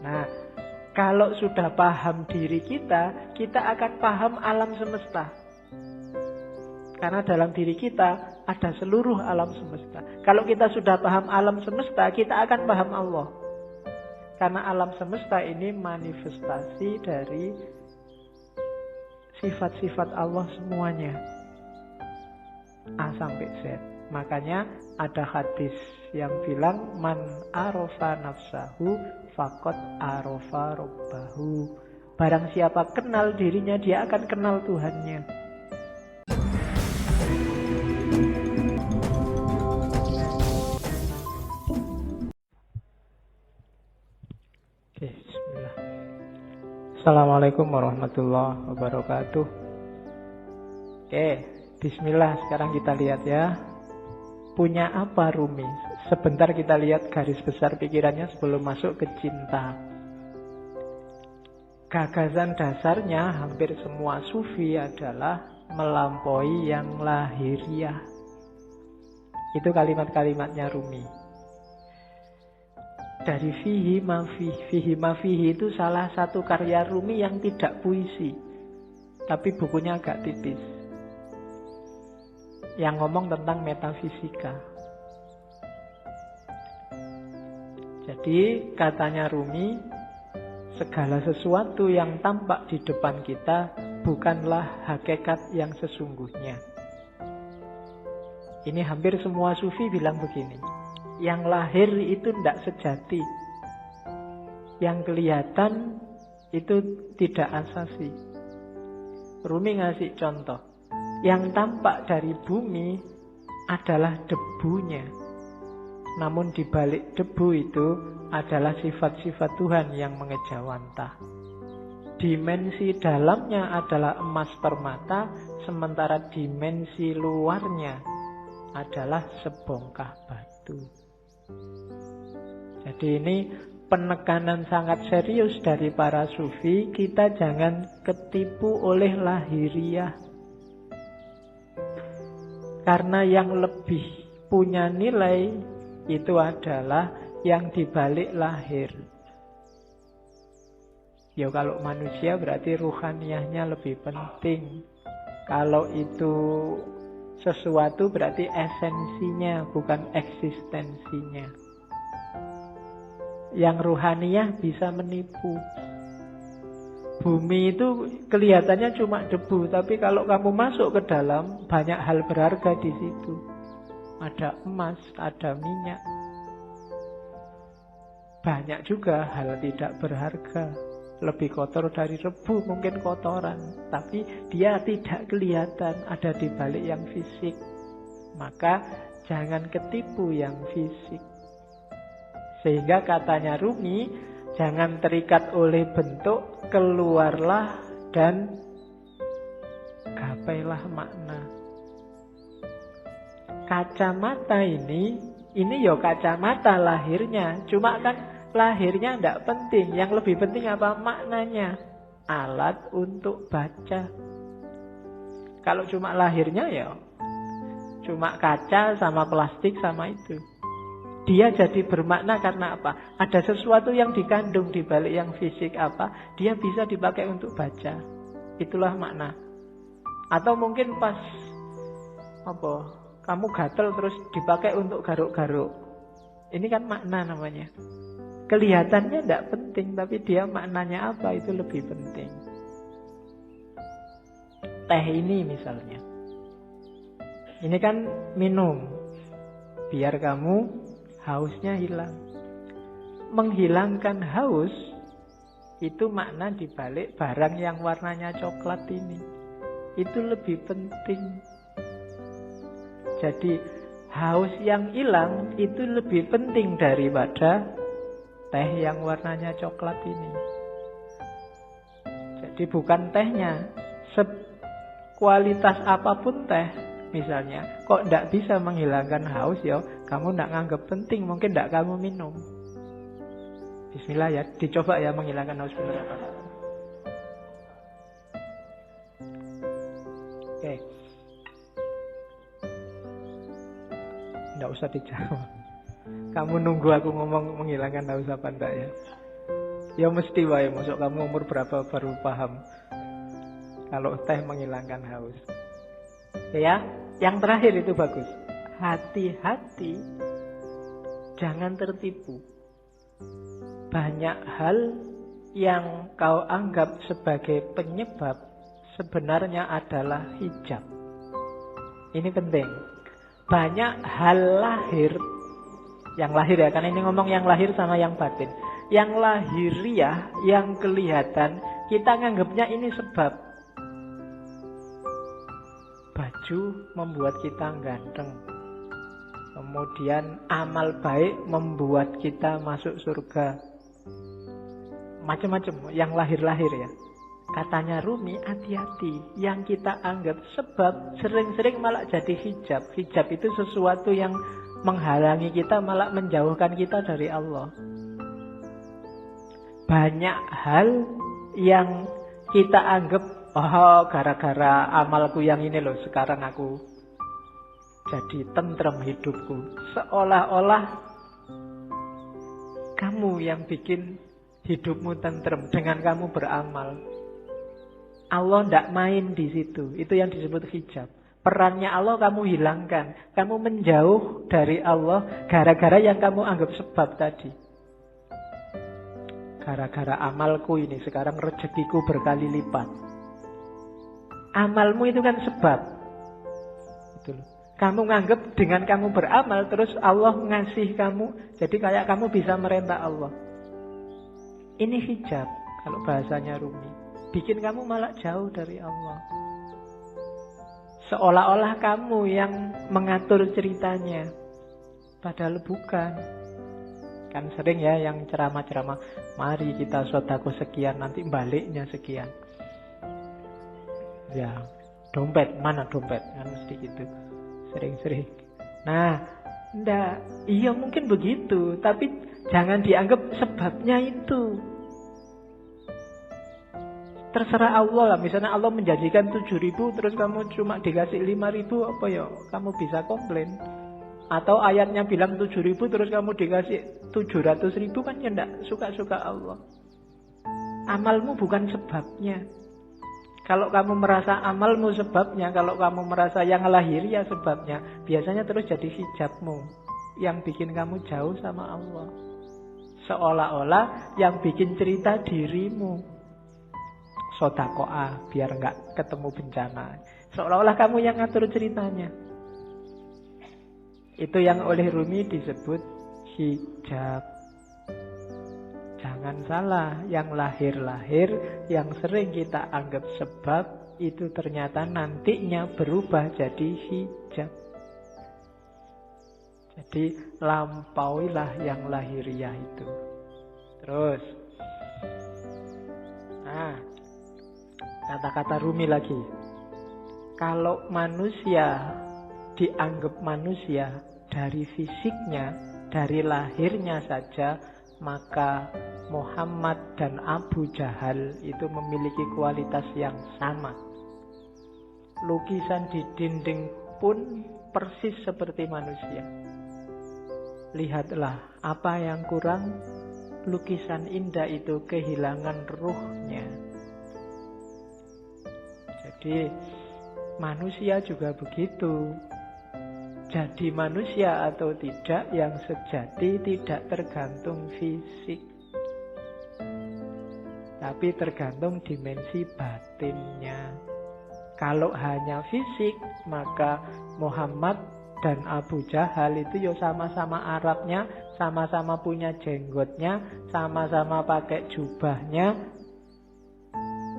Nah, kalau sudah paham diri kita, kita akan paham alam semesta. Karena dalam diri kita ada seluruh alam semesta. Kalau kita sudah paham alam semesta, kita akan paham Allah. Karena alam semesta ini manifestasi dari sifat-sifat Allah semuanya. A sampai Z. Makanya ada hadis yang bilang man arofa nafsahu faqad arofa rabbahu. Barang siapa kenal dirinya, dia akan kenal Tuhannya. Oke, bismillah. Assalamualaikum warahmatullahi wabarakatuh. Oke, bismillah. Sekarang kita lihat ya. Punya apa Rumi? Sebentar kita lihat garis besar pikirannya sebelum masuk ke cinta. Gagasan dasarnya hampir semua sufi adalah melampaui yang lahiriah. Itu kalimat-kalimatnya Rumi. Dari fihi mafihi itu salah satu karya Rumi yang tidak puisi, tapi bukunya agak tipis, yang ngomong tentang metafisika. Jadi katanya Rumi, segala sesuatu yang tampak di depan kita bukanlah hakikat yang sesungguhnya. Ini hampir semua sufi bilang begini. Yang lahir itu tidak sejati. Yang kelihatan itu tidak asasi. Rumi ngasih contoh. Yang tampak dari bumi adalah debunya. Namun di balik debu itu adalah sifat-sifat Tuhan yang mengejawantah. Dimensi dalamnya adalah emas permata, sementara dimensi luarnya adalah sebongkah batu. Jadi ini penekanan sangat serius dari para sufi. Kita jangan ketipu oleh lahiriah. Karena yang lebih punya nilai itu adalah yang dibalik lahir. Ya kalau manusia berarti ruhaniyahnya lebih penting. Kalau itu sesuatu berarti esensinya, bukan eksistensinya. Yang ruhaniyah bisa menipu. Bumi itu kelihatannya cuma debu, tapi kalau kamu masuk ke dalam, banyak hal berharga di situ. Ada emas, ada minyak. Banyak juga hal tidak berharga. Lebih kotor dari rebu, mungkin kotoran. Tapi dia tidak kelihatan, ada di balik yang fisik. Maka jangan ketipu yang fisik. Sehingga katanya Rumi, jangan terikat oleh bentuk, keluarlah dan gapailah makna. Kacamata ini ya kacamata lahirnya. Cuma kan lahirnya tidak penting. Yang lebih penting apa? Maknanya. Alat untuk baca. Kalau cuma lahirnya ya cuma kaca sama plastik sama itu. Dia jadi bermakna karena apa? Ada sesuatu yang dikandung di balik yang fisik apa? Dia bisa dipakai untuk baca. Itulah makna. Atau mungkin pas kamu gatel terus dipakai untuk garuk-garuk. Ini kan makna namanya. Kelihatannya tidak penting, tapi dia maknanya apa itu lebih penting. Teh ini misalnya. Ini kan minum. Biar kamu hausnya hilang. Menghilangkan haus itu makna dibalik barang yang warnanya coklat ini. Itu lebih penting. Jadi haus yang hilang itu lebih penting daripada teh yang warnanya coklat ini. Jadi bukan tehnya. Kualitas apapun teh misalnya, kok tidak bisa menghilangkan haus ya, kamu tidak nganggap penting, mungkin tidak kamu minum. Bismillah ya, dicoba ya menghilangkan haus benar apa. Oke. Tidak usah dijawab. Kamu nunggu aku ngomong menghilangkan haus apa enggak ya. Ya mesti wae, masuk kamu umur berapa baru paham kalau teh menghilangkan haus. Ya, yang terakhir itu bagus. Hati-hati, jangan tertipu. Banyak hal yang kau anggap sebagai penyebab sebenarnya adalah hijab. Ini penting. Banyak hal lahir, yang lahir ya, karena ini ngomong yang lahir sama yang batin. Yang lahiriah, yang kelihatan, kita nganggapnya ini sebab. Baju membuat kita ganteng. Kemudian amal baik membuat kita masuk surga. Macam-macam yang lahir-lahir ya. Katanya Rumi, hati-hati. Yang kita anggap sebab sering-sering malah jadi hijab. Hijab itu sesuatu yang menghalangi kita, malah menjauhkan kita dari Allah. Banyak hal yang kita anggap, oh gara-gara amalku yang ini loh, sekarang aku jadi tentrem hidupku. Seolah-olah kamu yang bikin hidupmu tentrem dengan kamu beramal. Allah tidak main di situ. Itu yang disebut hijab. Perannya Allah kamu hilangkan. Kamu menjauh dari Allah gara-gara yang kamu anggap sebab tadi. Gara-gara amalku ini sekarang rezekiku berkali lipat. Amalmu itu kan sebab. Itu loh. Kamu nganggap dengan kamu beramal terus Allah ngasih kamu. Jadi kayak kamu bisa merentah Allah. Ini hijab kalau bahasanya Rumi. Bikin kamu malah jauh dari Allah. Seolah-olah kamu yang mengatur ceritanya. Padahal bukan. Kan sering ya yang ceramah-ceramah, mari kita sedekah sekian, nanti baliknya sekian. Ya, dompet, mana dompet? Kan mesti gitu. Sering-sering. Nah, enggak. Iya mungkin begitu, tapi jangan dianggap sebabnya itu. Terserah Allah lah. Misalnya Allah menjanjikan 7.000 terus kamu cuma dikasih 5.000, apa ya? Kamu bisa komplain. Atau ayatnya bilang 7.000 terus kamu dikasih 700.000, kan ya enggak suka-suka Allah. Amalmu bukan sebabnya. Kalau kamu merasa amalmu sebabnya, kalau kamu merasa yang lahiriah sebabnya, biasanya terus jadi hijabmu yang bikin kamu jauh sama Allah. Seolah-olah yang bikin cerita dirimu. Sodakoah biar enggak ketemu bencana. Seolah-olah kamu yang ngatur ceritanya. Itu yang oleh Rumi disebut hijab. Jangan salah, yang lahir-lahir, yang sering kita anggap sebab, itu ternyata nantinya berubah jadi hijab. Jadi lampauilah yang lahiriah itu. Terus, nah, kata-kata Rumi lagi. Kalau manusia dianggap manusia dari fisiknya, dari lahirnya saja, maka Muhammad dan Abu Jahal itu memiliki kualitas yang sama. Lukisan di dinding pun persis seperti manusia. Lihatlah apa yang kurang, lukisan indah itu kehilangan ruhnya. Jadi manusia juga begitu. Jadi manusia atau tidak yang sejati tidak tergantung fisik, tapi tergantung dimensi batinnya. Kalau hanya fisik, maka Muhammad dan Abu Jahal itu ya sama-sama Arabnya, sama-sama punya jenggotnya, sama-sama pakai jubahnya,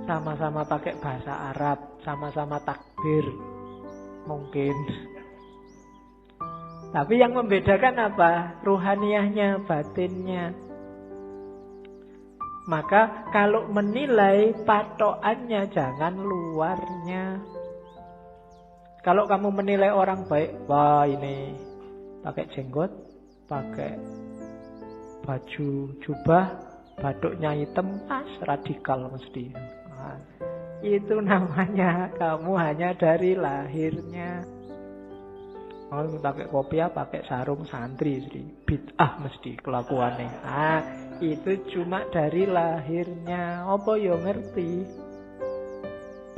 sama-sama pakai bahasa Arab, sama-sama takbir. Mungkin. Tapi yang membedakan apa? Ruhaniyahnya, batinnya. Maka kalau menilai, patokannya jangan luarnya. Kalau kamu menilai orang baik, wah ini pakai jenggot, pakai baju jubah, batuknya hitam, radikal mesti. Nah, itu namanya kamu hanya dari lahirnya. Oh, pakai kopiah, pakai sarung santri, bid'ah mesti kelakuannya. itu cuma dari lahirnya. Apa yo ngerti?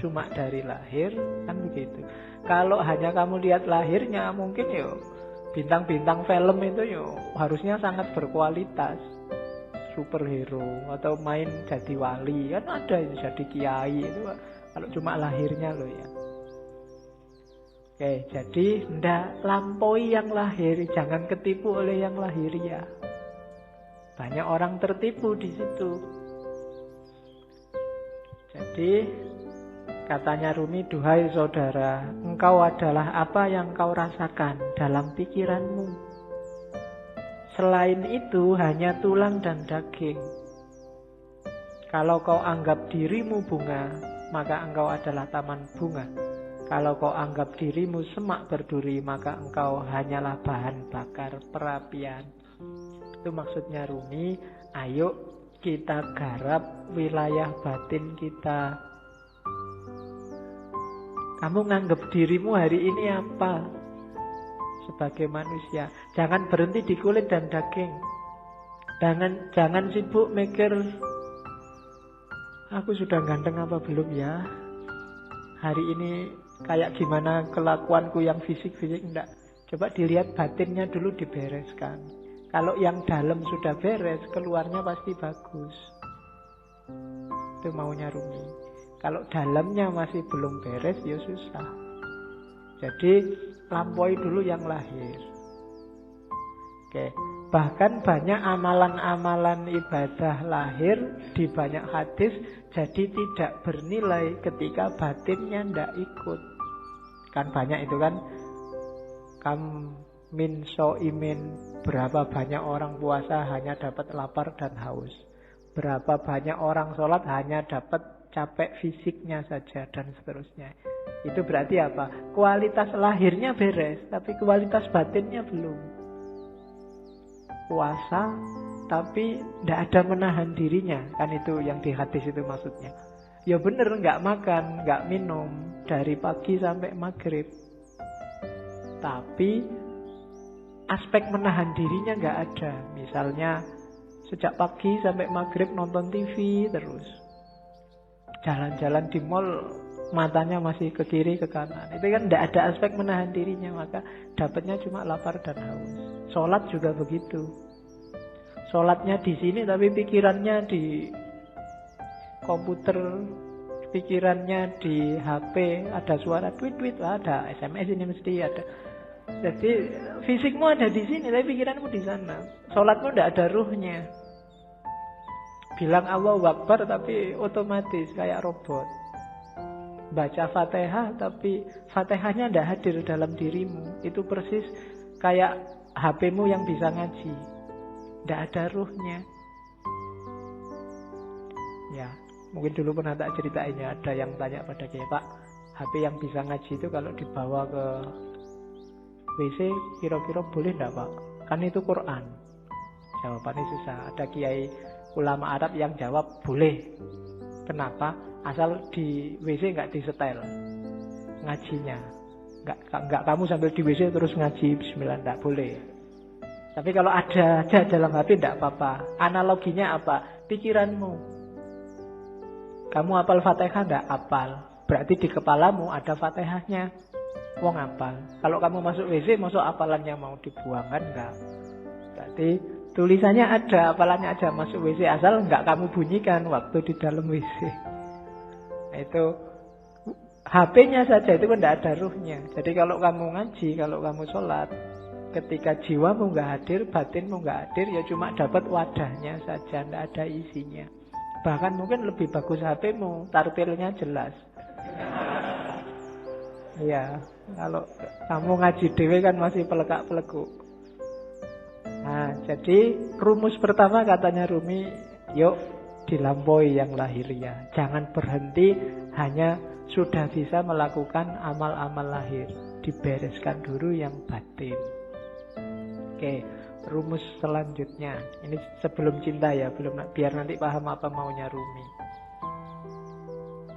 Cuma dari lahir, kan begitu. Kalau hanya kamu lihat lahirnya, mungkin yo bintang-bintang film itu yo harusnya sangat berkualitas. Superhero atau main jadi wali, kan ada itu jadi kiai itu kalau cuma lahirnya loh ya. Oke, jadi ndak lampaui yang lahir, jangan ketipu oleh yang lahiriah. Banyak orang tertipu di situ. Jadi katanya Rumi, duhai saudara, engkau adalah apa yang kau rasakan dalam pikiranmu. Selain itu hanya tulang dan daging. Kalau kau anggap dirimu bunga, maka engkau adalah taman bunga. Kalau kau anggap dirimu semak berduri, maka engkau hanyalah bahan bakar perapian. Itu maksudnya Rumi, ayo kita garap wilayah batin kita. Kamu nganggap dirimu hari ini apa? Sebagai manusia, jangan berhenti di kulit dan daging. Jangan sibuk mikir, aku sudah ganteng apa belum ya? Hari ini kayak gimana kelakuanku yang fisik-fisik, enggak. Coba dilihat batinnya dulu, dibereskan. Kalau yang dalam sudah beres, keluarnya pasti bagus. Itu maunya Rumi. Kalau dalamnya masih belum beres, ya susah. Jadi lampaui dulu yang lahir. Oke. Bahkan banyak amalan-amalan ibadah lahir di banyak hadis jadi tidak bernilai ketika batinnya tidak ikut. Kan banyak itu kan. Kam min so'imin, berapa banyak orang puasa hanya dapat lapar dan haus. Berapa banyak orang sholat hanya dapat capek fisiknya saja dan seterusnya. Itu berarti apa? Kualitas lahirnya beres, tapi kualitas batinnya belum. Puasa, tapi tidak ada menahan dirinya. Kan itu yang di hadis itu maksudnya. Ya bener, nggak makan, nggak minum dari pagi sampai maghrib. Tapi aspek menahan dirinya nggak ada. Misalnya sejak pagi sampai maghrib nonton TV terus. Jalan-jalan di mall, matanya masih ke kiri ke kanan. Itu kan tidak ada aspek menahan dirinya, maka dapatnya cuma lapar dan haus. Sholat juga begitu. Sholatnya di sini tapi pikirannya di komputer, pikirannya di HP, ada suara tweet-tweet, ada SMS ini mesti ada. Jadi fisikmu ada di sini tapi pikiranmu di sana. Sholatmu tidak ada ruhnya. Bilang Allahu Akbar tapi otomatis kayak robot. Baca Fatihah tapi Fatihahnya tidak hadir dalam dirimu. Itu persis kayak HP-mu yang bisa ngaji. Tidak ada ruhnya. Ya, mungkin dulu pernah tak ceritainnya. Ada yang tanya pada Kiai, Pak, HP yang bisa ngaji itu kalau dibawa ke WC kira-kira boleh tidak, Pak? Kan itu Quran. Jawabannya susah. Ada Kiai ulama Arab yang jawab boleh. Kenapa? Asal di WC nggak disetel ngajinya. Nggak kamu sambil di WC terus ngaji bismillah, nggak boleh. Tapi kalau ada aja dalam HP nggak apa-apa. Analoginya apa? Pikiranmu. Kamu hafal Fatihah nggak? Hafal. Berarti di kepalamu ada Fatihahnya. Wong hafal. Kalau kamu masuk WC, masuk hafalannya mau dibuang kan nggak? Berarti tulisannya ada, hafalannya aja, masuk WC asal nggak kamu bunyikan waktu di dalam WC. Nah, itu HP-nya saja itu kan tidak ada ruhnya. Jadi kalau kamu ngaji, kalau kamu sholat, ketika jiwamu nggak hadir, batinmu nggak hadir, ya cuma dapat wadahnya saja, tidak ada isinya. Bahkan mungkin lebih bagus HP-mu, tartilnya jelas. Ya, kalau kamu ngaji dewe kan masih pelekak-pelekuk. Nah, jadi rumus pertama katanya Rumi, yuk dilampaui yang lahiriah. Jangan berhenti hanya sudah bisa melakukan amal-amal lahir. Dibereskan dulu yang batin. Oke, rumus selanjutnya. Ini sebelum cinta ya, belum, biar nanti paham apa maunya Rumi.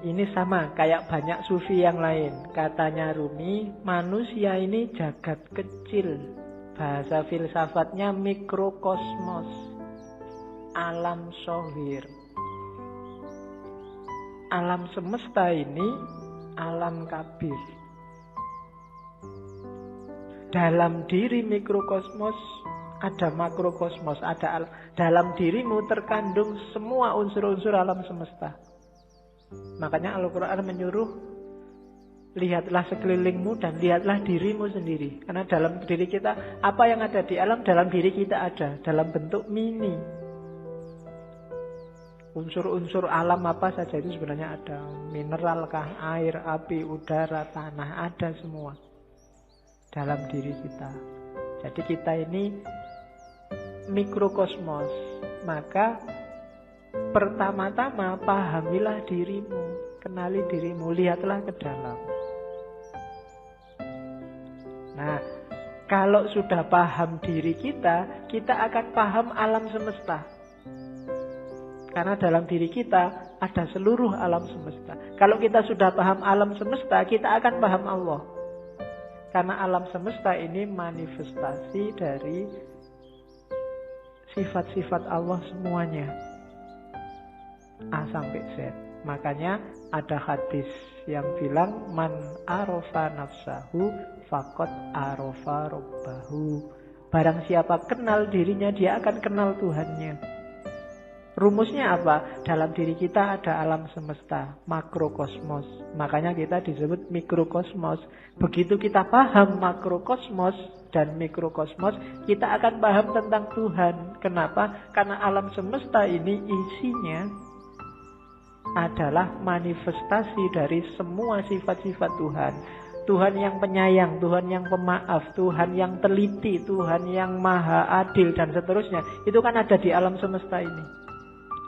Ini sama kayak banyak sufi yang lain. Katanya Rumi, manusia ini jagat kecil. Bahasa filsafatnya mikrokosmos. alam shohir. Alam semesta ini alam kabir. Dalam diri mikrokosmos ada makrokosmos, dalam dirimu terkandung semua unsur-unsur alam semesta. Makanya Al-Quran menyuruh, lihatlah sekelilingmu dan lihatlah dirimu sendiri. Karena dalam diri kita, apa yang ada di alam, dalam diri kita ada, dalam bentuk mini. Unsur-unsur alam apa saja itu sebenarnya ada. Mineral kah, air, api, udara, tanah, ada semua dalam diri kita. Jadi kita ini mikrokosmos. Maka pertama-tama pahamilah dirimu, kenali dirimu, lihatlah ke dalam. Nah, kalau sudah paham diri kita, kita akan paham alam semesta. Karena dalam diri kita ada seluruh alam semesta. Kalau kita sudah paham alam semesta, kita akan paham Allah. Karena alam semesta ini manifestasi dari sifat-sifat Allah semuanya. A sampai Z. Makanya ada hadis yang bilang man arofa nafsahu faqad arofa rabbahu. Barang siapa kenal dirinya, dia akan kenal Tuhannya. Rumusnya apa? Dalam diri kita ada alam semesta, makrokosmos. Makanya kita disebut mikrokosmos. Begitu kita paham makrokosmos dan mikrokosmos, kita akan paham tentang Tuhan. Kenapa? Karena alam semesta ini isinya adalah manifestasi dari semua sifat-sifat Tuhan. Tuhan yang penyayang, Tuhan yang pemaaf, Tuhan yang teliti, Tuhan yang maha adil, dan seterusnya. Itu kan ada di alam semesta ini.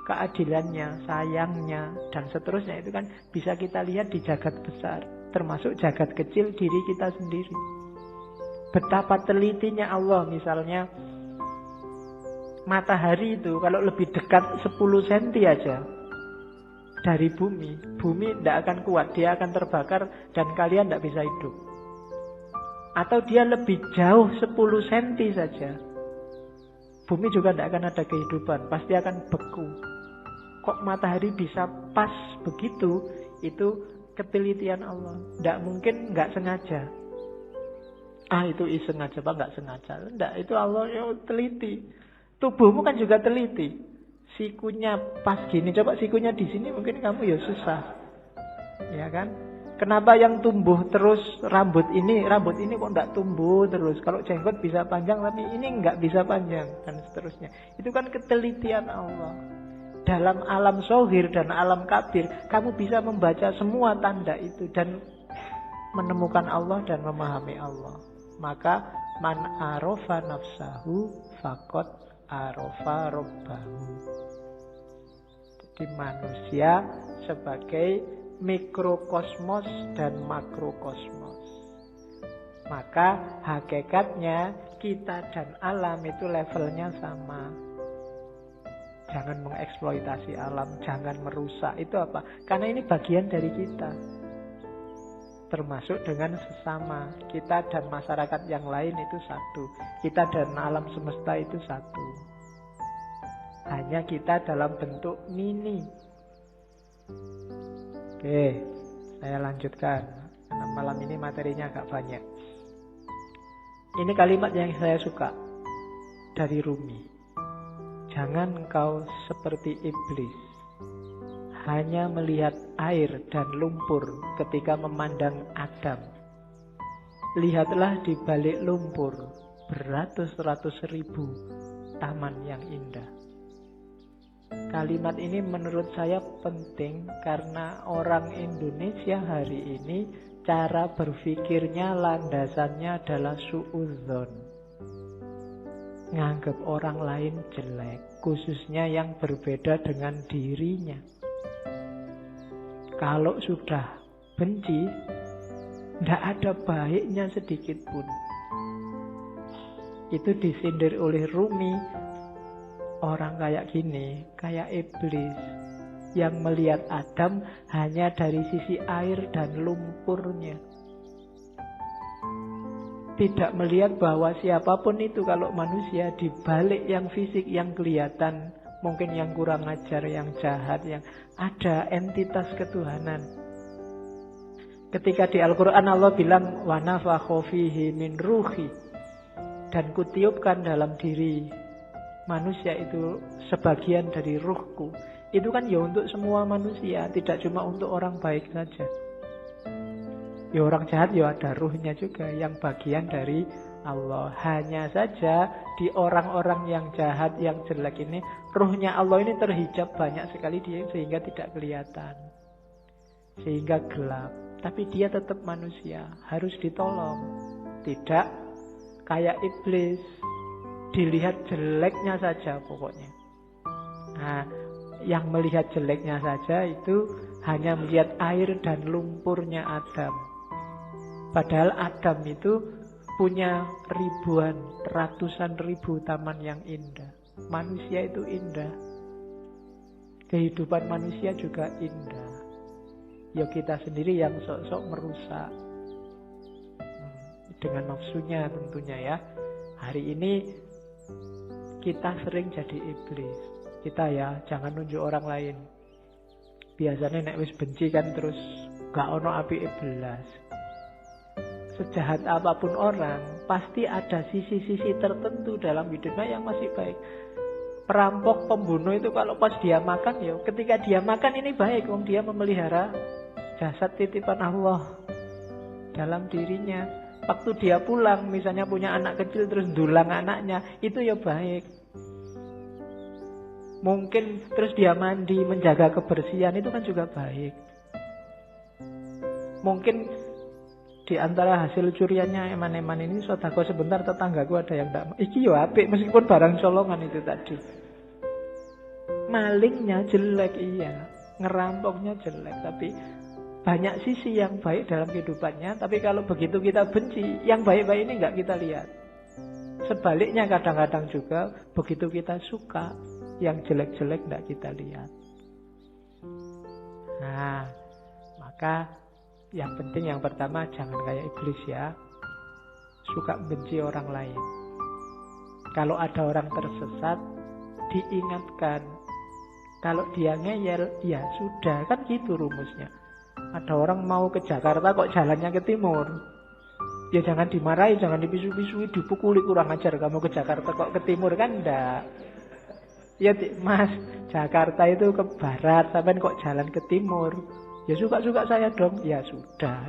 Keadilannya, sayangnya, dan seterusnya itu kan bisa kita lihat di jagat besar, termasuk jagat kecil diri kita sendiri. Betapa telitinya Allah. Misalnya matahari itu kalau lebih dekat 10 cm aja dari bumi tidak akan kuat, dia akan terbakar dan kalian tidak bisa hidup. Atau dia lebih jauh 10 cm saja, bumi juga tidak akan ada kehidupan, pasti akan beku. Kok matahari bisa pas begitu? Itu ketelitian Allah. Tidak mungkin nggak sengaja. Itu iseng aja Pak, nggak sengaja. Tidak, itu Allah yang teliti. Tubuhmu kan juga teliti. Sikunya pas gini, coba sikunya di sini mungkin kamu ya susah. Ya kan? Kenapa yang tumbuh terus rambut ini kok nggak tumbuh terus? Kalau jenggot bisa panjang tapi ini nggak bisa panjang, dan seterusnya. Itu kan ketelitian Allah. Dalam alam shohir dan alam kabir, kamu bisa membaca semua tanda itu dan menemukan Allah dan memahami Allah. Maka man arofa nafsahu faqad arofa rabbahu. Jadi manusia sebagai mikrokosmos dan makrokosmos. Maka hakikatnya kita dan alam itu levelnya sama. Jangan mengeksploitasi alam, jangan merusak. Itu apa? Karena ini bagian dari kita. Termasuk dengan sesama. Kita dan masyarakat yang lain itu satu. Kita dan alam semesta itu satu. Hanya kita dalam bentuk mini. Oke, saya lanjutkan. Karena malam ini materinya agak banyak. Ini kalimat yang saya suka dari Rumi. Jangan engkau seperti iblis, hanya melihat air dan lumpur ketika memandang Adam. Lihatlah di balik lumpur beratus-ratus ribu taman yang indah. Kalimat ini menurut saya penting karena orang Indonesia hari ini cara berpikirnya landasannya adalah suudzon. Nganggap orang lain jelek, khususnya yang berbeda dengan dirinya. Kalau sudah benci, tidak ada baiknya sedikit pun. Itu disindir oleh Rumi. Orang kayak gini, kayak iblis, yang melihat Adam hanya dari sisi air dan lumpurnya. Tidak melihat bahwa siapapun itu kalau manusia di balik yang fisik yang kelihatan mungkin yang kurang ajar, yang jahat, yang ada entitas ketuhanan. Ketika di Al-Quran Allah bilang wa nafakha fihi min ruhi, dan kutiupkan dalam diri manusia itu sebagian dari ruhku. Itu kan ya untuk semua manusia, tidak cuma untuk orang baik saja. Ya orang jahat ya ada ruhnya juga, yang bagian dari Allah. Hanya saja di orang-orang yang jahat, yang jelek ini, ruhnya Allah ini terhijab banyak sekali dia, sehingga tidak kelihatan, sehingga gelap. Tapi dia tetap manusia, harus ditolong. Tidak kayak iblis, dilihat jeleknya saja pokoknya. Nah, yang melihat jeleknya saja itu hanya melihat air dan lumpurnya Adam. Padahal Adam itu punya ribuan, ratusan ribu taman yang indah. Manusia itu indah. Kehidupan manusia juga indah. Ya kita sendiri yang sok-sok merusak. Dengan nafsunya tentunya ya. Hari ini kita sering jadi iblis. Kita ya jangan nunjuk orang lain. Biasanya nek wis benci kan terus gak ono api belas. Sejahat apapun orang, pasti ada sisi-sisi tertentu dalam hidupnya yang masih baik. Perampok, pembunuh itu kalau pas dia makan, ya ketika dia makan ini baik, wong dia memelihara jasad titipan Allah dalam dirinya. Waktu dia pulang, misalnya punya anak kecil terus dulang anaknya, itu ya baik. Mungkin terus dia mandi, menjaga kebersihan, itu kan juga baik. Mungkin di antara hasil curiannya eman-eman ini, sedekah sebentar, tetanggaku ada yang tak, iki yo apik meskipun barang colongan itu tadi. Malingnya jelek iya, ngerampoknya jelek, tapi banyak sisi yang baik dalam kehidupannya. Tapi kalau begitu kita benci, yang baik-baik ini enggak kita lihat. Sebaliknya kadang-kadang juga begitu kita suka, yang jelek-jelek enggak kita lihat. Nah, maka yang penting yang pertama jangan kayak iblis ya, suka benci orang lain. Kalau ada orang tersesat, diingatkan. Kalau dia ngeyel, ya sudah, kan gitu rumusnya. Ada orang mau ke Jakarta kok jalannya ke timur, ya jangan dimarahi, jangan dipisu-pisui, dipukuli, kurang ajar kamu ke Jakarta kok ke timur, kan enggak. Ya mas, Jakarta itu ke barat, sampai kok jalan ke timur. Ya suka-suka saya dong. Ya sudah.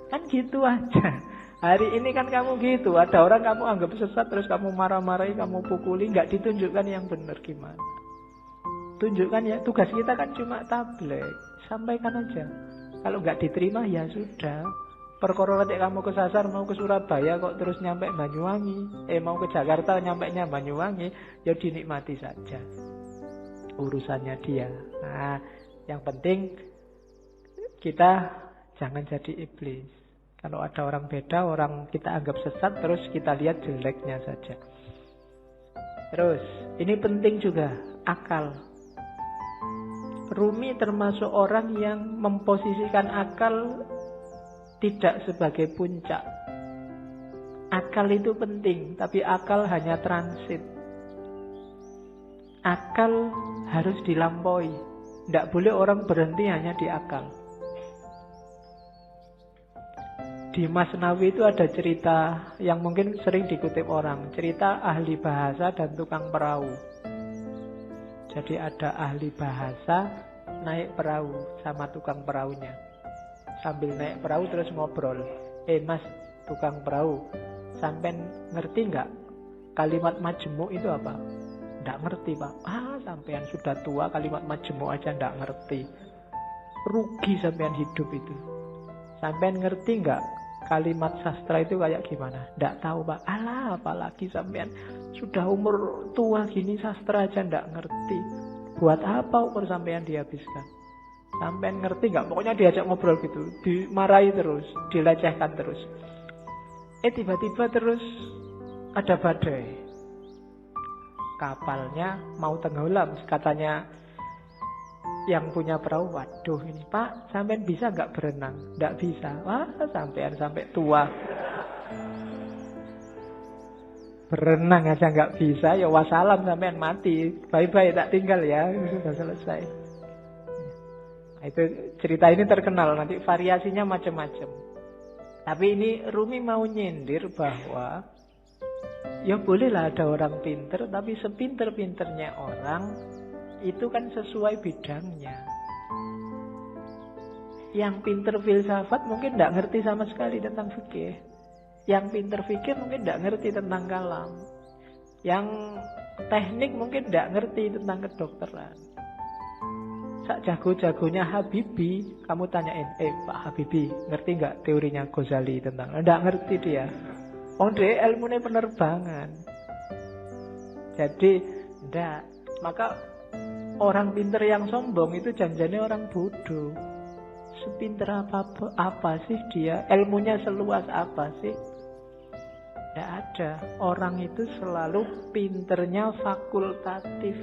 Kan gitu aja. Hari ini kan kamu gitu. Ada orang kamu anggap sesat, terus kamu marah-marahi, kamu pukuli. Nggak ditunjukkan yang benar gimana. Tunjukkan ya. Tugas kita kan cuma tabligh. Sampaikan aja. Kalau nggak diterima ya sudah. Perkara nanti kamu kesasar mau ke Surabaya kok terus nyampe Banyuwangi. Mau ke Jakarta nyampenya Banyuwangi. Ya dinikmati saja. Urusannya dia. Nah, yang penting kita jangan jadi iblis. Kalau ada orang beda, orang kita anggap sesat, terus kita lihat jeleknya saja. Terus, ini penting juga, akal. Rumi termasuk orang yang memposisikan akal tidak sebagai puncak. Akal itu penting, tapi akal hanya transit. Akal harus dilampaui. Tidak boleh orang berhenti hanya di akal. Di Masnawi itu ada cerita yang mungkin sering dikutip orang. Cerita ahli bahasa dan tukang perahu. Jadi ada ahli bahasa naik perahu sama tukang perahunya. Sambil naik perahu terus ngobrol. Mas, tukang perahu, sampean ngerti nggak kalimat majemuk itu apa? Nggak ngerti pak. Sampean sudah tua kalimat majemuk aja nggak ngerti. Rugi sampean hidup itu. Sampean ngerti nggak kalimat sastra itu kayak gimana? Nggak tahu pak. Apalagi sampean sudah umur tua gini sastra aja nggak ngerti. Buat apa umur sampean dihabiskan? Sampean ngerti nggak? Pokoknya diajak ngobrol gitu, dimarahi terus, dilecehkan terus. Tiba-tiba terus ada badai. Kapalnya mau tenggelam, katanya yang punya perahu, waduh ini pak, sampean bisa nggak berenang? Nggak bisa. Sampean sampai tua Berenang aja nggak bisa, ya wassalam sampean mati. Bye-bye, tak tinggal ya, sudah selesai. Nah, itu cerita ini terkenal, nanti variasinya macam-macam. Tapi ini Rumi mau nyindir bahwa ya bolehlah ada orang pinter, tapi sepinter-pinternya orang itu kan sesuai bidangnya. Yang pinter filsafat mungkin tidak ngerti sama sekali tentang fikih. Yang pinter fikih mungkin tidak ngerti tentang kalam. Yang teknik mungkin tidak ngerti tentang kedokteran. Sak jago-jagonya Habibie, kamu tanyain, Pak Habibie, ngerti nggak teorinya Ghazali tentang? Tidak ngerti dia. Dia ilmunya penerbangan. Jadi, tidak. Maka orang pinter yang sombong itu janjane orang bodoh. Sepinter apa sih dia? Ilmunya seluas apa sih? Tidak ada. Orang itu selalu pinternya fakultatif.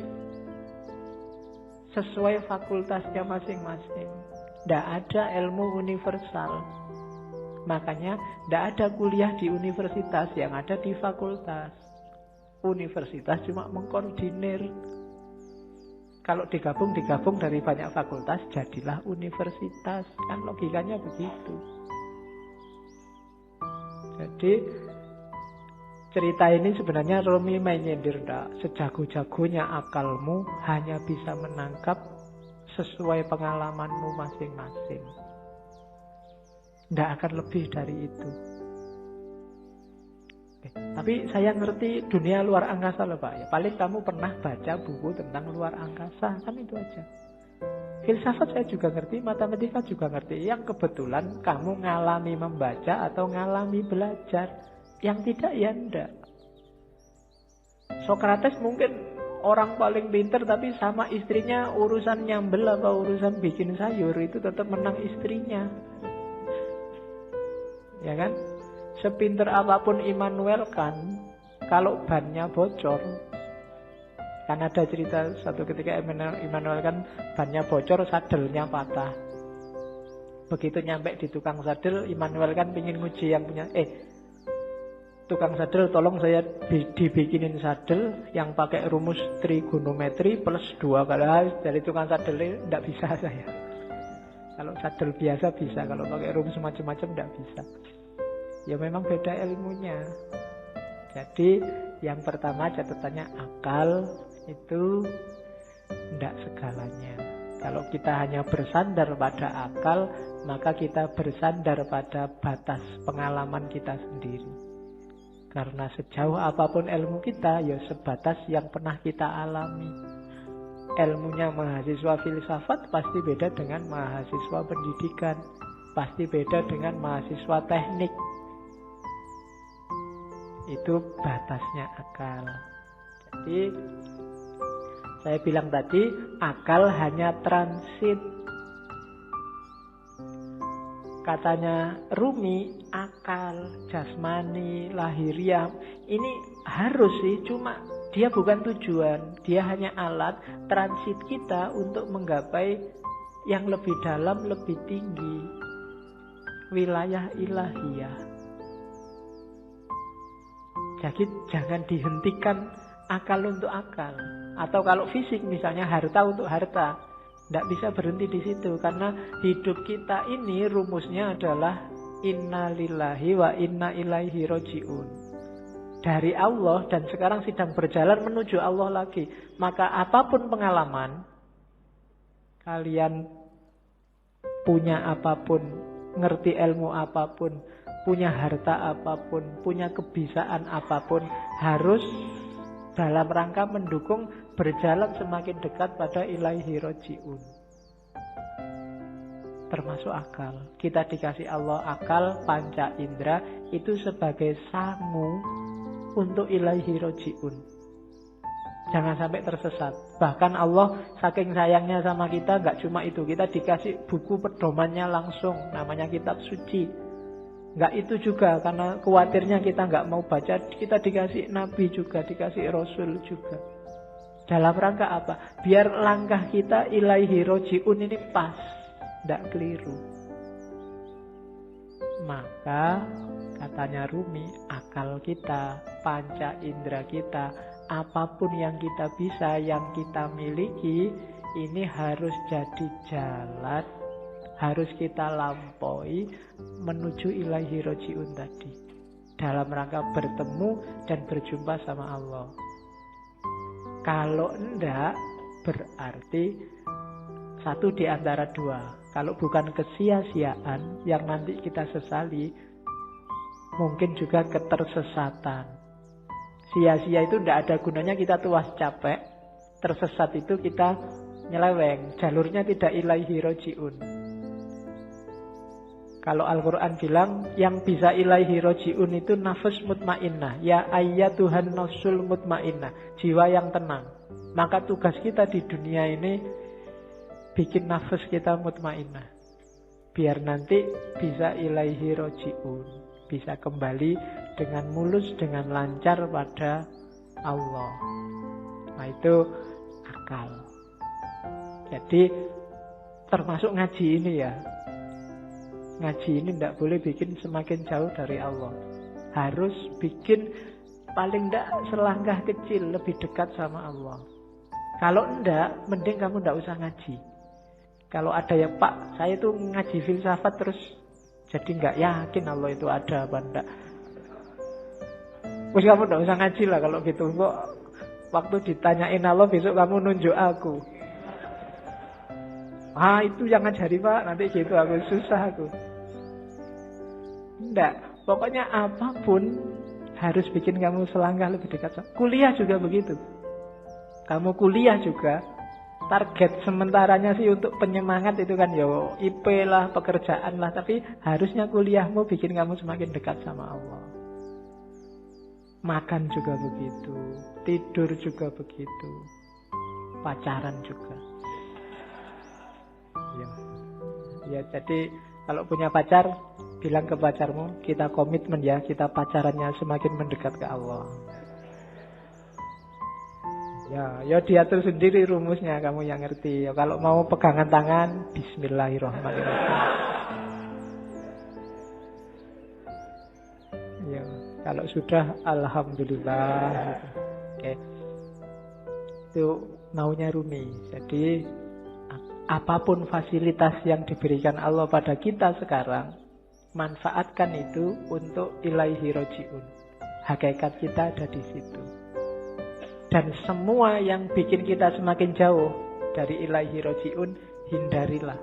Sesuai fakultasnya masing-masing. Tidak ada ilmu universal. Makanya tidak ada kuliah di universitas, yang ada di fakultas. Universitas cuma mengkoordinir. Kalau digabung dari banyak fakultas, jadilah universitas. Kan logikanya begitu. Jadi cerita ini sebenarnya Rumi main nyindir, sejago-jagonya akalmu hanya bisa menangkap sesuai pengalamanmu masing-masing. Tidak akan lebih dari itu. Tapi saya ngerti dunia luar angkasa loh Pak. Ya, paling kamu pernah baca buku tentang luar angkasa, kan itu aja. Filsafat saya juga ngerti, matematika juga ngerti. Yang kebetulan kamu ngalami membaca atau ngalami belajar. Yang tidak ya enggak. Sokrates mungkin orang paling pinter, tapi sama istrinya urusan nyambel apa urusan bikin sayur itu tetap menang istrinya. Ya kan? Sepinter apapun Immanuel kan, kalau bannya bocor, kan ada cerita satu ketika Immanuel kan bannya bocor, sadelnya patah. Begitu nyampe di tukang sadel, Immanuel kan pengen nguji yang punya, tukang sadel tolong saya dibikinin sadel yang pakai rumus trigonometri plus 2 kali. Dari tukang sadel tidak bisa saya. Kalau sadel biasa bisa, kalau pakai rumus macam-macam tidak bisa. Ya memang beda ilmunya. Jadi yang pertama catatannya akal itu tidak segalanya. Kalau kita hanya bersandar pada akal, maka kita bersandar pada batas pengalaman kita sendiri. Karena sejauh apapun ilmu kita, ya sebatas yang pernah kita alami. Ilmunya mahasiswa filsafat pasti beda dengan mahasiswa pendidikan. Pasti beda dengan mahasiswa teknik. Itu batasnya akal. Jadi saya bilang tadi, akal hanya transit. Katanya Rumi, akal, jasmani, lahiriah ini harus sih, cuma dia bukan tujuan. Dia hanya alat transit kita untuk menggapai yang lebih dalam, lebih tinggi, wilayah ilahiyah. Jadi jangan dihentikan akal untuk akal. Atau kalau fisik misalnya harta untuk harta, tidak bisa berhenti di situ. Karena hidup kita ini rumusnya adalah inna lillahi wa inna ilaihi roji'un. Dari Allah dan sekarang sedang berjalan menuju Allah lagi. Maka apapun pengalaman, kalian punya apapun, ngerti ilmu apapun, punya harta apapun, punya kebisaan apapun, harus dalam rangka mendukung berjalan semakin dekat pada ilaihi roji'un. Termasuk akal. Kita dikasih Allah akal, panca indera, itu sebagai sangu untuk ilaihi roji'un. Jangan sampai tersesat. Bahkan Allah saking sayangnya sama kita, gak cuma itu, kita dikasih buku pedomannya langsung, namanya kitab suci. Enggak itu juga, karena khawatirnya kita enggak mau baca, kita dikasih nabi juga, dikasih rasul juga. Dalam rangka apa? Biar langkah kita ilaihi roji'un ini pas, enggak keliru. Maka Katanya Rumi, akal kita, panca indera kita, apapun yang kita bisa, yang kita miliki, ini harus jadi jalan, harus kita lampaui menuju ilaihi roji'un tadi. Dalam rangka bertemu dan berjumpa sama Allah. Kalau enggak, berarti satu di antara dua. Kalau bukan kesia-siaan yang nanti kita sesali, mungkin juga ketersesatan. Sia-sia itu tidak ada gunanya, kita tuas capek. Tersesat itu kita nyeleweng, jalurnya tidak ilaihi roji'un. Kalau Al-Quran bilang yang bisa ilaihi roji'un itu nafas mutmainnah. Ya ayyatuhan nafsul mutmainnah, jiwa yang tenang. Maka tugas kita di dunia ini bikin nafas kita mutmainnah, biar nanti bisa ilaihi roji'un, bisa kembali dengan mulus, dengan lancar pada Allah. Nah itu akal. Jadi termasuk ngaji ini ya. Ngaji ini tidak boleh bikin semakin jauh dari Allah. Harus bikin paling tidak selangkah kecil lebih dekat sama Allah. Kalau enggak, mending kamu tidak usah ngaji. Kalau ada ya Pak, saya tuh ngaji filsafat terus jadi nggak yakin Allah itu ada apa enggak. Terus kamu tidak usah ngaji lah kalau gitu. Kok waktu ditanyain Allah besok kamu nunjuk aku. Ah itu yang ngajari Pak, nanti gitu aku susah aku. Enggak, pokoknya apapun harus bikin kamu selangkah lebih dekat. Kuliah juga begitu. Kamu kuliah juga, target sementaranya sih untuk penyemangat itu kan ya IP lah, pekerjaan lah. Tapi harusnya kuliahmu bikin kamu semakin dekat sama Allah. Makan juga begitu, tidur juga begitu, pacaran juga. Ya jadi kalau punya pacar, bilang ke pacarmu, kita komitmen ya, kita pacarannya semakin mendekat ke Allah. Ya diatur sendiri rumusnya, kamu yang ngerti. Ya, kalau mau pegangan tangan, bismillahirrahmanirrahim. Ya, kalau sudah, alhamdulillah. Oke. Itu maunya Rumi. Jadi apapun fasilitas yang diberikan Allah pada kita sekarang, manfaatkan itu untuk ilaihi roji'un. Hakikat kita ada di situ. Dan semua yang bikin kita semakin jauh dari ilaihi roji'un, hindarilah.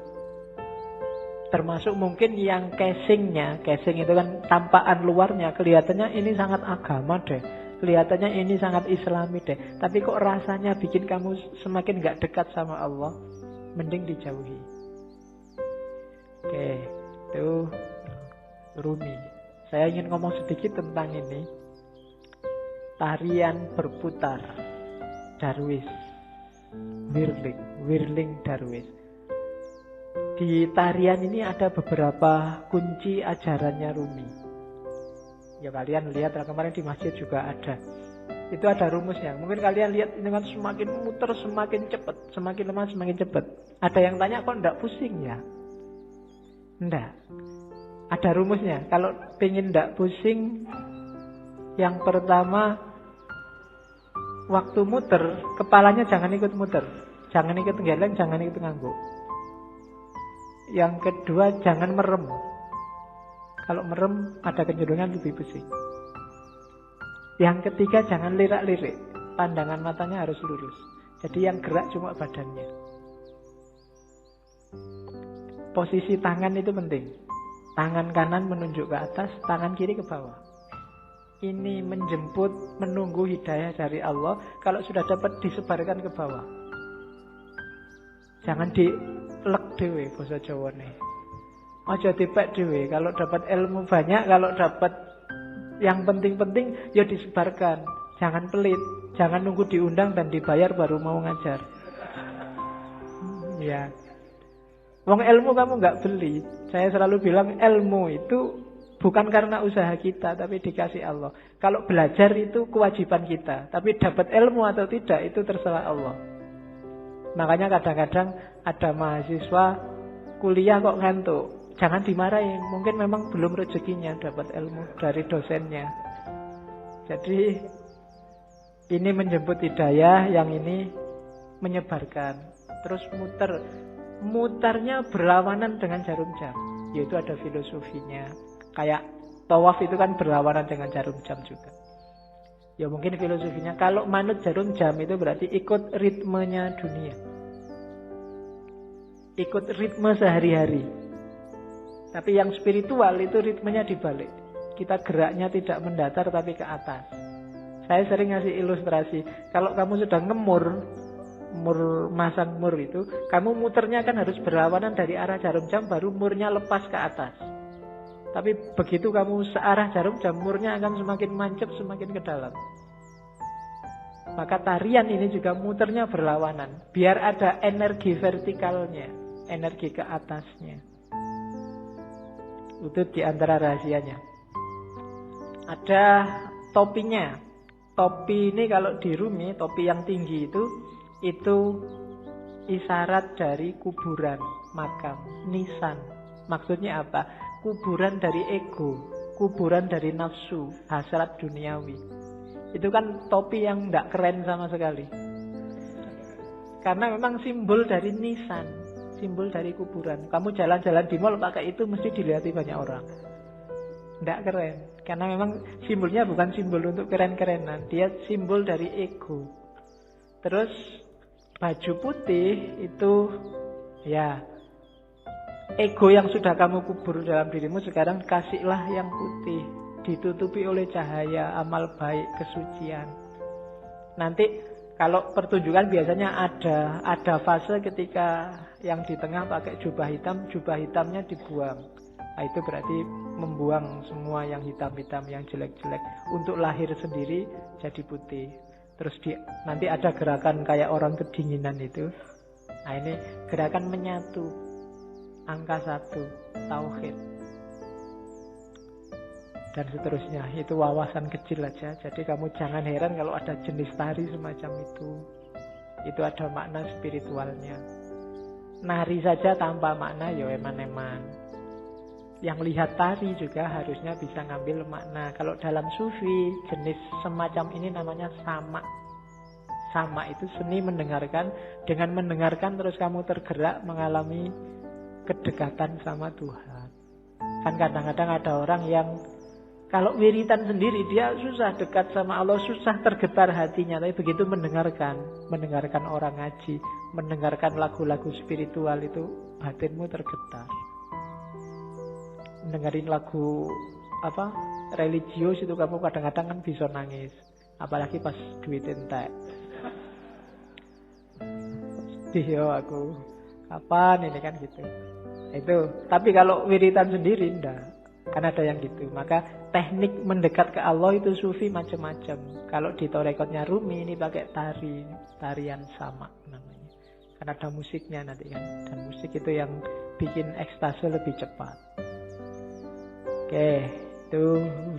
Termasuk mungkin yang casingnya, casing itu kan tampakan luarnya, kelihatannya ini sangat agama deh, kelihatannya ini sangat islami deh, tapi kok rasanya bikin kamu semakin gak dekat sama Allah, mending dijauhi. Oke, itu Rumi. Saya ingin ngomong sedikit tentang ini. Tarian berputar Darwis, Whirling Darwis. Di tarian ini ada beberapa kunci ajarannya Rumi. Ya kalian lihat kemarin di masjid juga ada. Itu ada rumusnya. Mungkin kalian lihat ini kan semakin muter semakin cepat, semakin lemah semakin cepat. Ada yang tanya kok enggak pusing ya? Enggak. Ada rumusnya. Kalau pengen enggak pusing, yang pertama, waktu muter, kepalanya jangan ikut muter. Jangan ikut geleng, jangan ikut ngangguk. Yang kedua, jangan merem. Kalau merem, ada kecenderungan lebih pusing. Yang ketiga, jangan lirak-lirik. Pandangan matanya harus lurus. Jadi yang gerak cuma badannya. Posisi tangan itu penting. Tangan kanan menunjuk ke atas, tangan kiri ke bawah. Ini menjemput, menunggu hidayah dari Allah. Kalau sudah dapat, disebarkan ke bawah. Jangan dilek dewe, bahasa Jawa nih. Aja dipek dewe. Kalau dapat ilmu banyak, kalau dapat yang penting-penting, ya disebarkan. Jangan pelit. Jangan nunggu diundang dan dibayar baru mau ngajar. Ya. Wong ilmu kamu nggak beli. Saya selalu bilang ilmu itu bukan karena usaha kita, tapi dikasih Allah. Kalau belajar itu kewajiban kita, tapi dapat ilmu atau tidak itu terserah Allah. Makanya kadang-kadang ada mahasiswa kuliah kok ngantuk. jangan dimarahin. Mungkin memang belum rezekinya dapat ilmu dari dosennya. Jadi ini menjemput hidayah, yang ini menyebarkan. Terus mutarnya berlawanan dengan jarum jam, yaitu ada filosofinya. Kayak tawaf itu kan berlawanan dengan jarum jam juga. Ya mungkin filosofinya, kalau manut jarum jam itu berarti ikut ritmenya dunia, ikut ritme sehari-hari. Tapi yang spiritual itu ritmenya dibalik. Kita geraknya tidak mendatar tapi ke atas. Saya sering ngasih ilustrasi, kalau kamu sudah masang mur itu, kamu muternya kan harus berlawanan dari arah jarum jam, baru murnya lepas ke atas. Tapi begitu kamu searah jarum jam, murnya akan semakin mancep, semakin ke dalam. Maka tarian ini juga muternya berlawanan, biar ada energi vertikalnya, energi ke atasnya. Itu diantara rahasianya. Ada topinya. Topi ini kalau di Rumi, topi yang tinggi itu isyarat dari kuburan, makam, nisan. Maksudnya apa? Kuburan dari ego, kuburan dari nafsu, hasrat duniawi. Itu kan topi yang tidak keren sama sekali. Karena memang simbol dari nisan, simbol dari kuburan. Kamu jalan-jalan di mall pakai itu mesti dilihat banyak orang. Tidak keren. Karena memang simbolnya bukan simbol untuk keren-kerenan. Dia simbol dari ego. Terus baju putih itu ya ego yang sudah kamu kubur dalam dirimu, sekarang kasihlah yang putih, ditutupi oleh cahaya, amal baik, kesucian. Nanti kalau pertunjukan biasanya ada fase ketika yang di tengah pakai jubah hitamnya dibuang. Nah, itu berarti membuang semua yang hitam-hitam, yang jelek-jelek, untuk lahir sendiri jadi putih. Terus nanti ada gerakan kayak orang kedinginan itu. Nah, ini gerakan menyatu. Angka 1, tauhid. Dan seterusnya. Itu wawasan kecil aja. Jadi kamu jangan heran kalau ada jenis tari semacam itu. Itu ada makna spiritualnya. Nari saja tanpa makna ya eman-eman. Yang lihat tari juga harusnya bisa ngambil makna. Kalau dalam sufi, jenis semacam ini namanya sama. Sama itu seni mendengarkan. Dengan mendengarkan terus kamu tergerak mengalami kedekatan sama Tuhan. Kan kadang-kadang ada orang yang kalau wiritan sendiri dia susah dekat sama Allah, susah tergetar hatinya. Tapi begitu mendengarkan orang ngaji, mendengarkan lagu-lagu spiritual, itu batinmu tergetar. Dengerin lagu religius itu kamu kadang-kadang kan bisa nangis, apalagi pas duit entek. Sedih aku, kapan ini kan gitu. Itu. Tapi kalau wiritan sendiri enggak, kan ada yang gitu. Maka teknik mendekat ke Allah itu sufi macam-macam. Kalau di torekotnya Rumi ini pakai tarian sama namanya. Kan ada musiknya nanti kan, dan musik itu yang bikin ekstase lebih cepat. Oke, itu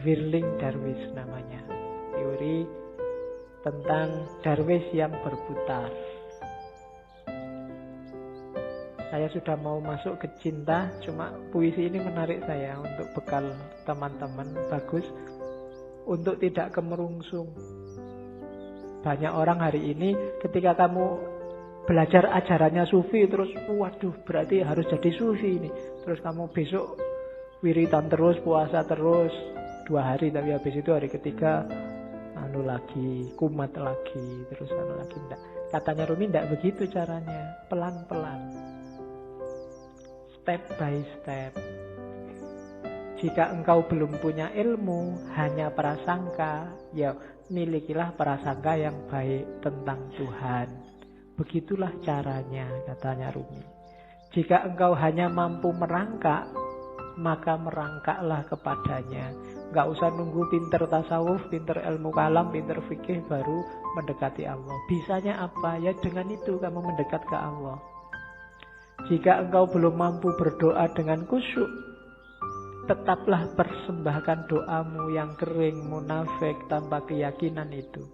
Whirling Darwish namanya. Teori tentang darwish yang berputar. Saya sudah mau masuk ke cinta, cuma puisi ini menarik saya untuk bekal teman-teman. Bagus untuk tidak kemerungsung. Banyak orang hari ini ketika kamu belajar ajarannya sufi, terus waduh berarti harus jadi sufi ini. Terus kamu besok wiritan terus, puasa terus 2 hari, tapi habis itu hari ketiga lagi, kumat lagi, terus lagi. Enggak. Katanya Rumi enggak begitu caranya, pelan-pelan, step by step. Jika engkau belum punya ilmu, hanya prasangka, ya milikilah prasangka yang baik tentang Tuhan. Begitulah caranya, katanya Rumi. Jika engkau hanya mampu merangkak, maka merangkaklah kepadanya. Gak usah nunggu pinter tasawuf, pinter ilmu kalam, pinter fikih baru mendekati Allah. Bisanya apa? Ya dengan itu kamu mendekat ke Allah. Jika engkau belum mampu berdoa dengan khusyuk, tetaplah persembahkan doamu yang kering, munafik, tanpa keyakinan itu.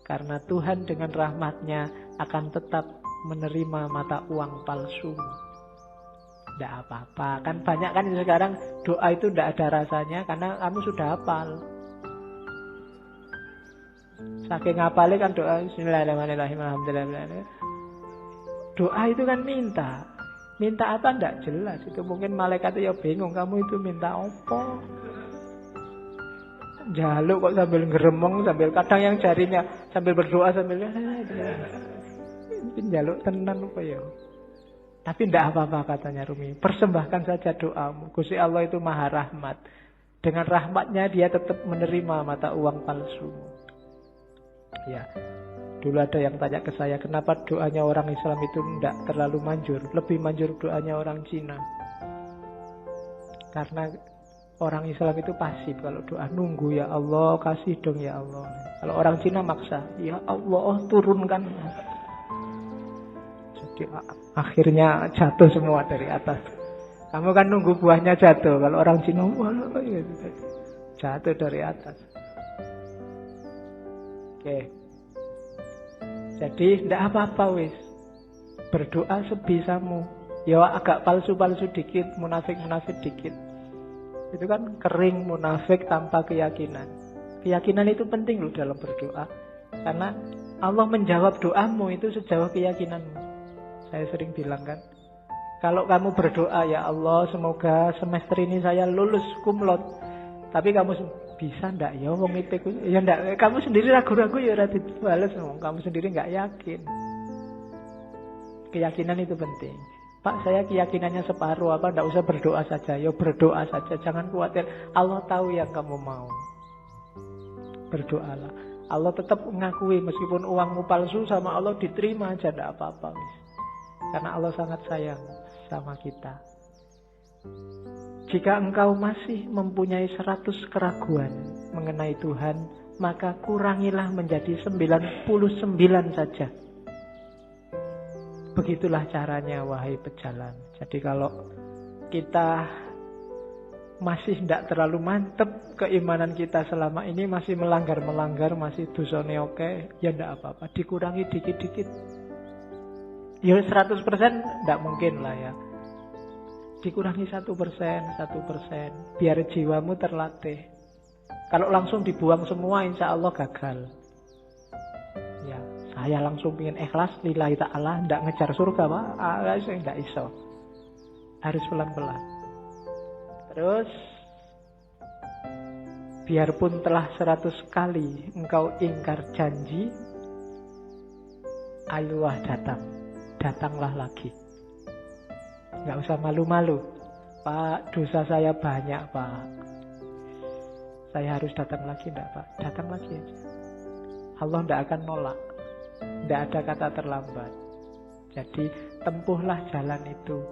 Karena Tuhan dengan rahmatnya akan tetap menerima mata uang palsumu. Tidak apa-apa. Kan banyak kan sekarang doa itu tidak ada rasanya karena kamu sudah hafal. Saking hafalnya kan doa Bismillahirrahmanirrahim. Alhamdulillah. Doa itu kan minta. Minta apa tidak jelas. Itu mungkin malaikat ya bingung. Kamu itu minta apa? Jaluk kok sambil ngeremong. Sambil kadang yang jarinya sambil berdoa sambil jaluk tenan apa ya. Tapi tidak apa-apa katanya Rumi. Persembahkan saja doamu. Gusti Allah itu maha rahmat. Dengan rahmatnya dia tetap menerima mata uang palsu. Ya. Dulu ada yang tanya ke saya, kenapa doanya orang Islam itu tidak terlalu manjur. Lebih manjur doanya orang Cina. Karena orang Islam itu pasif. Kalau doa nunggu, ya Allah kasih dong ya Allah. Kalau orang Cina maksa, ya Allah turunkan. Jadi akhirnya jatuh semua dari atas. Kamu kan nunggu buahnya jatuh. Kalau orang Cina jatuh dari atas. Oke. Jadi tidak apa-apa wis. Berdoa sebisamu. Ya agak palsu-palsu dikit, munafik-munafik dikit. Itu kan kering munafik tanpa keyakinan. Keyakinan itu penting loh dalam berdoa. Karena Allah menjawab doamu itu sejauh keyakinanmu. Saya sering bilang kan, kalau kamu berdoa, ya Allah semoga semester ini saya lulus kumlot. Tapi kamu bisa ndak ya wong IPK ya ndak, kamu sendiri ragu-ragu ya ora dibales, kamu sendiri nggak yakin. Keyakinan itu penting. Pak, saya keyakinannya separuh, apa ndak usah berdoa saja. Ya berdoa saja, jangan khawatir. Allah tahu yang kamu mau. Berdoalah. Allah tetap mengakui meskipun uangmu palsu sama Allah diterima aja ndak apa-apa. Karena Allah sangat sayang sama kita. Jika engkau masih mempunyai 100 keraguan mengenai Tuhan, maka kurangilah menjadi 99 saja. Begitulah caranya, wahai pejalan. Jadi kalau kita masih tidak terlalu mantep keimanan kita selama ini, masih melanggar-melanggar, masih dosane oke, ya tidak apa-apa, dikurangi dikit-dikit. Ya 100% tidak mungkin lah ya. Dikurangi 1%, biar jiwamu terlatih. Kalau langsung dibuang semua, insya Allah gagal. Ya, saya langsung ingin ikhlas, lillahi ta'ala, tidak ngejar surga, Pak. Saya tidak iso. Harus pelan-pelan. Terus, biarpun telah 100 kali engkau ingkar janji, ayolah datanglah lagi. Nggak usah malu-malu. Pak, dosa saya banyak, Pak. Saya harus datang lagi, enggak, Pak? Datang lagi aja. Allah enggak akan nolak. Enggak ada kata terlambat. Jadi, tempuhlah jalan itu.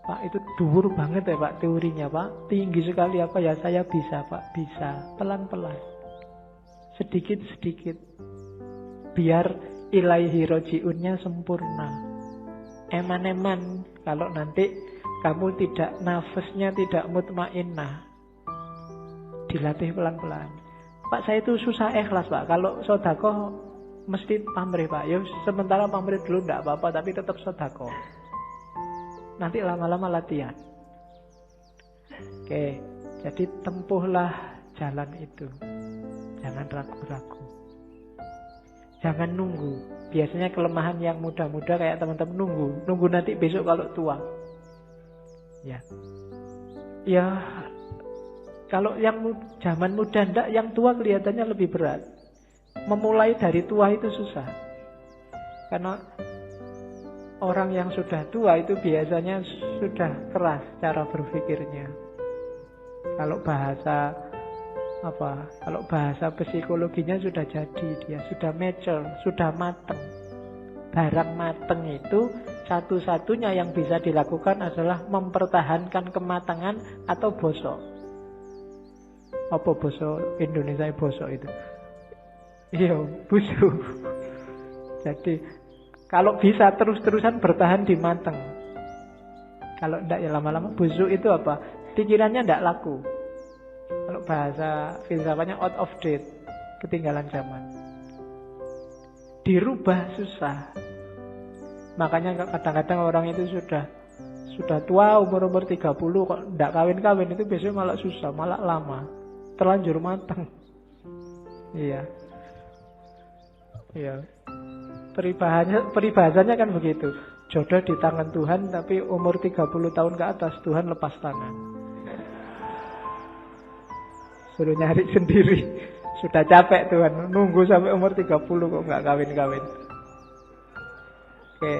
Pak, itu dhuwur banget ya, Pak, teorinya, Pak. Tinggi sekali apa ya? Saya bisa, Pak. Bisa. Pelan-pelan. Sedikit-sedikit. Biar ilaihi roji'unnya sempurna. Eman-eman kalau nanti kamu tidak, nafasnya tidak mutmainnah, dilatih pelan-pelan. Pak, saya itu susah ikhlas, Pak. Kalau sedekah mesti pamrih, Pak. Ya sementara pamrih dulu tidak apa-apa, tapi tetap sedekah. Nanti lama-lama latihan. Oke, jadi tempuhlah jalan itu. Jangan ragu-ragu. Jangan nunggu. Biasanya kelemahan yang muda-muda kayak teman-teman nunggu nanti besok kalau tua. Ya, kalau yang zaman muda ndak, yang tua kelihatannya lebih berat. Memulai dari tua itu susah. Karena orang yang sudah tua itu biasanya sudah keras cara berpikirnya. Kalau bahasa psikologinya sudah jadi, dia sudah mature, sudah mateng. Barang mateng itu satu-satunya yang bisa dilakukan adalah mempertahankan kematangan atau bosok. Apa bosok Indonesia bosok itu? Iya, busuk. Jadi kalau bisa terus-terusan bertahan di mateng. Kalau enggak ya lama-lama busuk itu apa? Pikirannya enggak laku. Kalau bahasa filsafatnya out of date, ketinggalan zaman. Dirubah susah. Makanya kadang-kadang orang itu Sudah tua umur 30 kok tidak kawin-kawin, itu biasanya malah susah, malah lama. Terlanjur matang. Iya. Iya. Peribahasanya kan begitu. Jodoh di tangan Tuhan, tapi umur 30 tahun ke atas Tuhan lepas tangan. Suruh nyari sendiri. Sudah capek Tuhan, nunggu sampai umur 30 kok nggak kawin-kawin. Oke.